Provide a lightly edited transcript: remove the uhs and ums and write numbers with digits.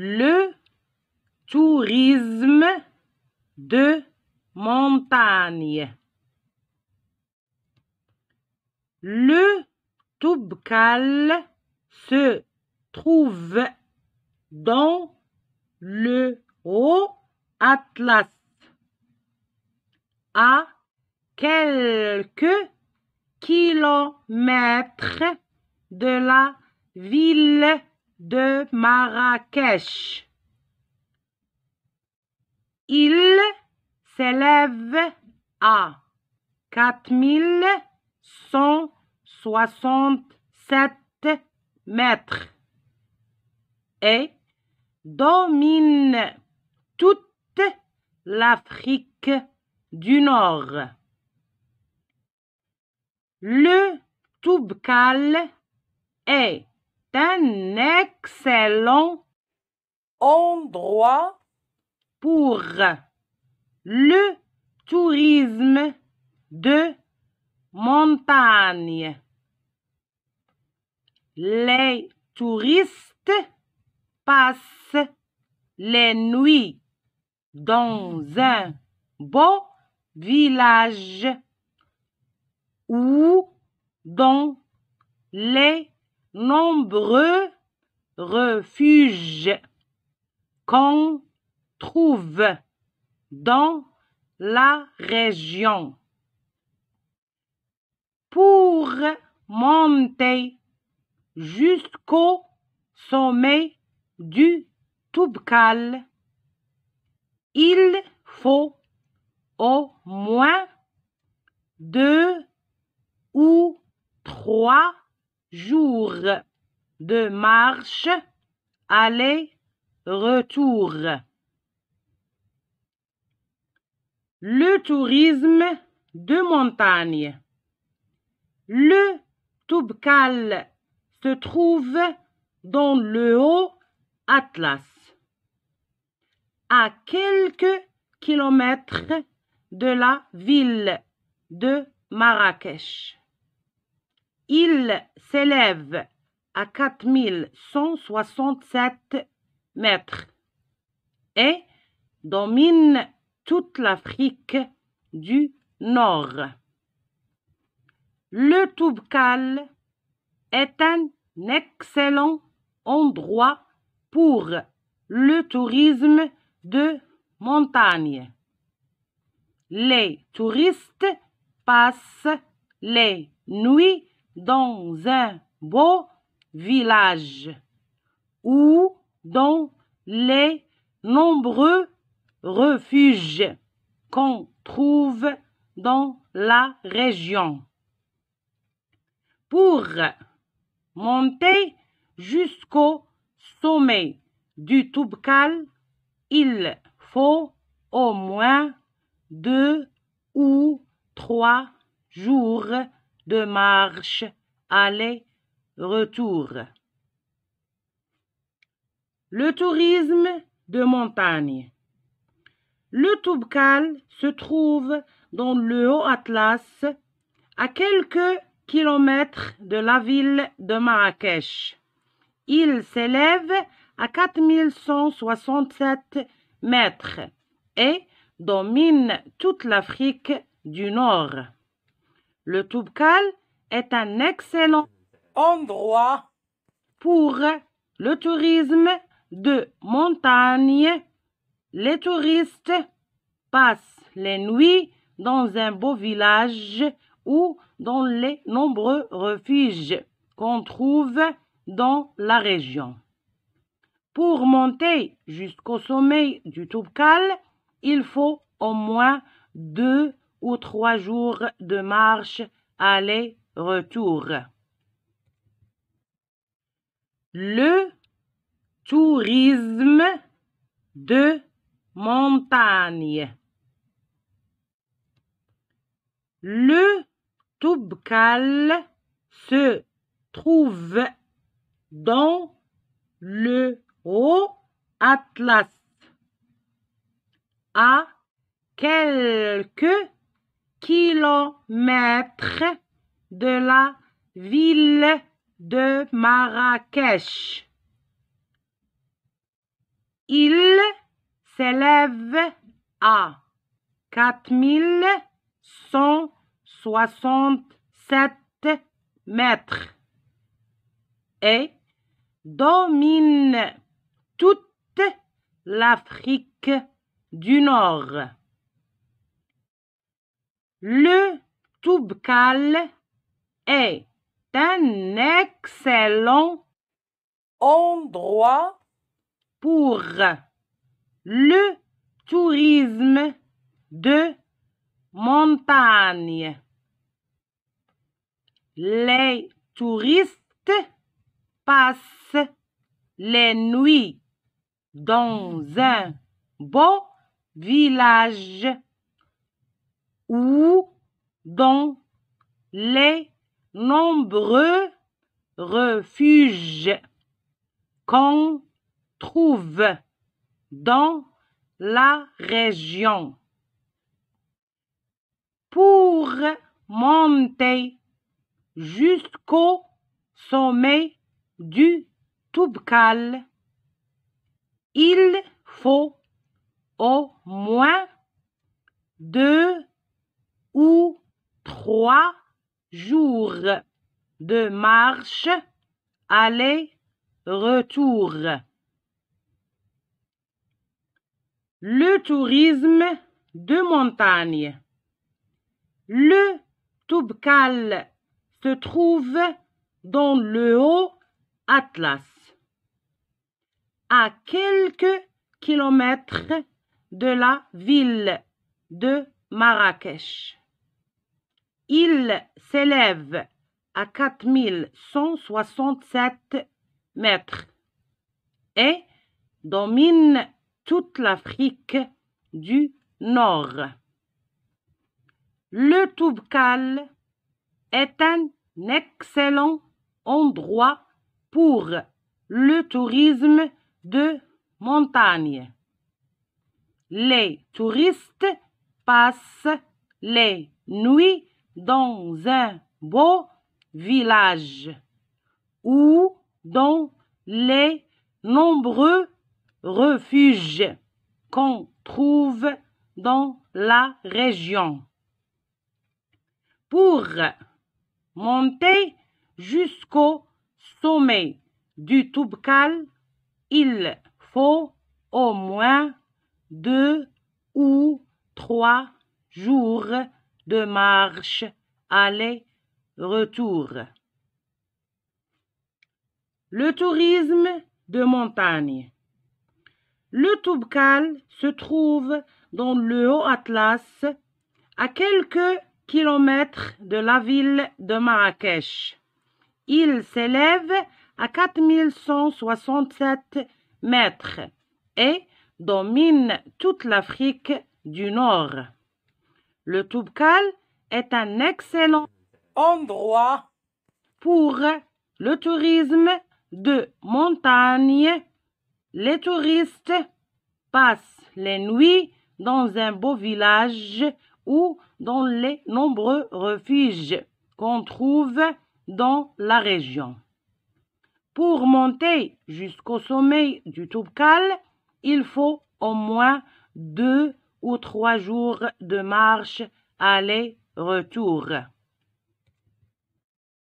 Le tourisme de montagne. Le Toubkal se trouve dans le Haut Atlas, à quelques kilomètres de la ville de Marrakech. Il s'élève à 4167 mètres et domine toute l'Afrique du Nord. Le Toubkal est un excellent endroit pour le tourisme de montagne. Les touristes passent les nuits dans un beau village ou dans les nombreux refuges qu'on trouve dans la région. Pour monter jusqu'au sommet du Toubkal, il faut au moins 2 ou 3 jours de marche aller-retour. Le tourisme de montagne. Le Toubkal se trouve dans le Haut Atlas, à quelques kilomètres de la ville de Marrakech. Il s'élève à 4167 mètres et domine toute l'Afrique du Nord. Le Toubkal est un excellent endroit pour le tourisme de montagne. Les touristes passent les nuits dans un beau village ou dans les nombreux refuges qu'on trouve dans la région. Pour monter jusqu'au sommet du Toubkal, il faut au moins 2 ou 3 jours de marche aller-retour. Le tourisme de montagne. Le Toubkal se trouve dans le Haut Atlas, à quelques kilomètres de la ville de Marrakech. Il s'élève à 4167 mètres et domine toute l'Afrique du Nord. Le Toubkal est un excellent endroit pour le tourisme de montagne. Les touristes passent les nuits dans un beau village ou dans les nombreux refuges qu'on trouve dans la région. Pour monter jusqu'au sommet du Toubkal, il faut au moins 2 ou 3 jours de marche aller-retour. Le tourisme de montagne. Le Toubkal se trouve dans le Haut Atlas, à quelques kilomètres de la ville de Marrakech. Il s'élève à 4167 mètres et domine toute l'Afrique du Nord. Le Toubkal est un excellent endroit pour le tourisme de montagne. Les touristes passent les nuits dans un beau village ou dans les nombreux refuges qu'on trouve dans la région. Pour monter jusqu'au sommet du Toubkal, il faut au moins 2 ou 3 jours de marche aller-retour. Le tourisme de montagne. Le Toubkal se trouve dans le Haut Atlas, à quelques kilomètres de la ville de Marrakech. Il s'élève à 4167 mètres et domine toute l'Afrique du Nord. Le Toubkal est un excellent endroit pour le tourisme de montagne. Les touristes passent les nuits dans un beau village ou dans les nombreux refuges qu'on trouve dans la région. Pour monter jusqu'au sommet du Toubkal, il faut au moins 2 ou 3 jours de marche aller-retour. Le tourisme de montagne. Le Toubkal se trouve dans le Haut Atlas, à quelques kilomètres de la ville de Marrakech. Il s'élève à 4167 mètres et domine toute l'Afrique du Nord. Le Toubkal est un excellent endroit pour le tourisme de montagne. Les touristes passent les nuits dans un beau village ou dans les nombreux refuges qu'on trouve dans la région. Pour monter jusqu'au sommet du Toubkal, il faut au moins 2 ou 3 jours de marche aller-retour.